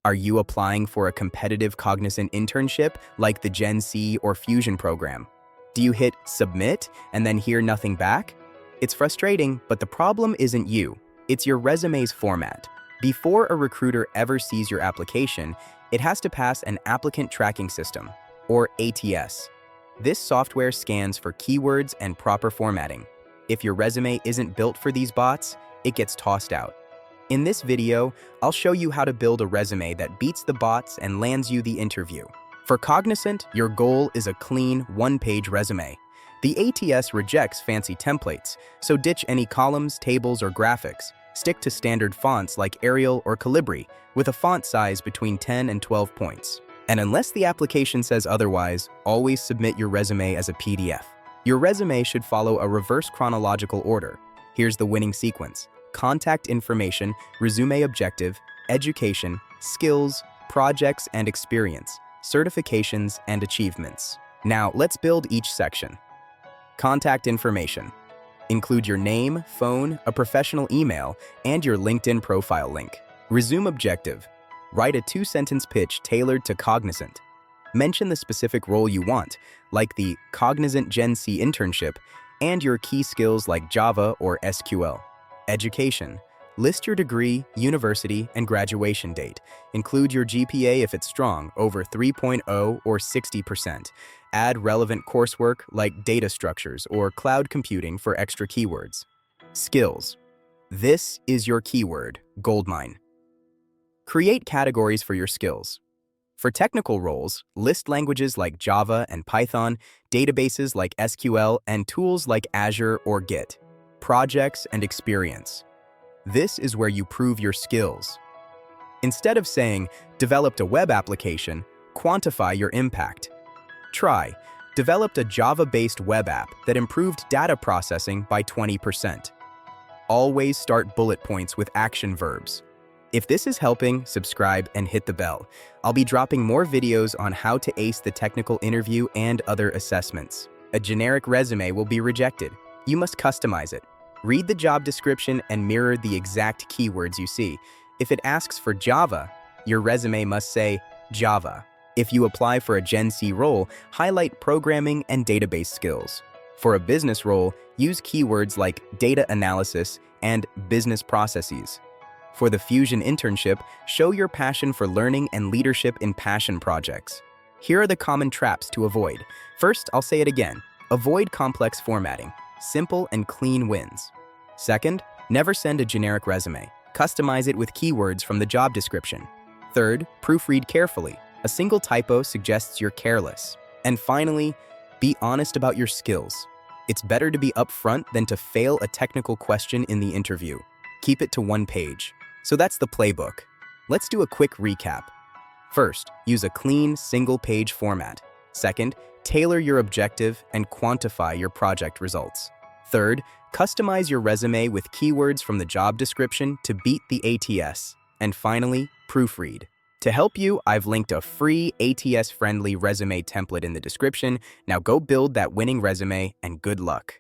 Are you applying for a competitive Cognizant internship like the GenC or Fusion program? Do you hit submit and then hear nothing back? It's frustrating, but the problem isn't you. It's your resume's format. Before a recruiter ever sees your application, it has to pass an Applicant Tracking System, or ATS. This software scans for keywords and proper formatting. If your resume isn't built for these bots, it gets tossed out. In this video, I'll show you how to build a resume that beats the bots and lands you the interview. For Cognizant, your goal is a clean, one-page resume. The ATS rejects fancy templates, so ditch any columns, tables, or graphics. Stick to standard fonts like Arial or Calibri, with a font size between 10 and 12 points. And unless the application says otherwise, always submit your resume as a PDF. Your resume should follow a reverse chronological order. Here's the winning sequence: contact information, resume objective, education, skills, projects and experience, certifications and achievements. Now, let's build each section. Contact information. Include your name, phone, a professional email, and your LinkedIn profile link. Resume objective. Write a 2-sentence pitch tailored to Cognizant. Mention the specific role you want, like the Cognizant GenC internship, and your key skills like Java or SQL. Education. List your degree, university, and graduation date. Include your GPA if it's strong, over 3.0 or 60%. Add relevant coursework like data structures or cloud computing for extra keywords. Skills. This is your keyword, goldmine. Create categories for your skills. For technical roles, list languages like Java and Python, databases like SQL, and tools like Azure or Git. Projects and experience. This is where you prove your skills. Instead of saying, developed a web application, quantify your impact. Try, developed a Java-based web app that improved data processing by 20%. Always start bullet points with action verbs. If this is helping, subscribe and hit the bell. I'll be dropping more videos on how to ace the technical interview and other assessments. A generic resume will be rejected. You must customize it. Read the job description and mirror the exact keywords you see. If it asks for Java, your resume must say Java. If you apply for a GenC role, highlight programming and database skills. For a business role, use keywords like data analysis and business processes. For the Fusion internship, show your passion for learning and leadership in passion projects. Here are the common traps to avoid. First, I'll say it again. Avoid complex formatting. Simple and clean wins. Second, never send a generic resume. Customize it with keywords from the job description. Third, proofread carefully. A single typo suggests you're careless. And finally, be honest about your skills. It's better to be upfront than to fail a technical question in the interview. Keep it to one page. So that's the playbook. Let's do a quick recap. First, use a clean, single-page format. Second, tailor your objective and quantify your project results. Third, customize your resume with keywords from the job description to beat the ATS. And finally, proofread. To help you, I've linked a free ATS-friendly resume template in the description. Now go build that winning resume and good luck.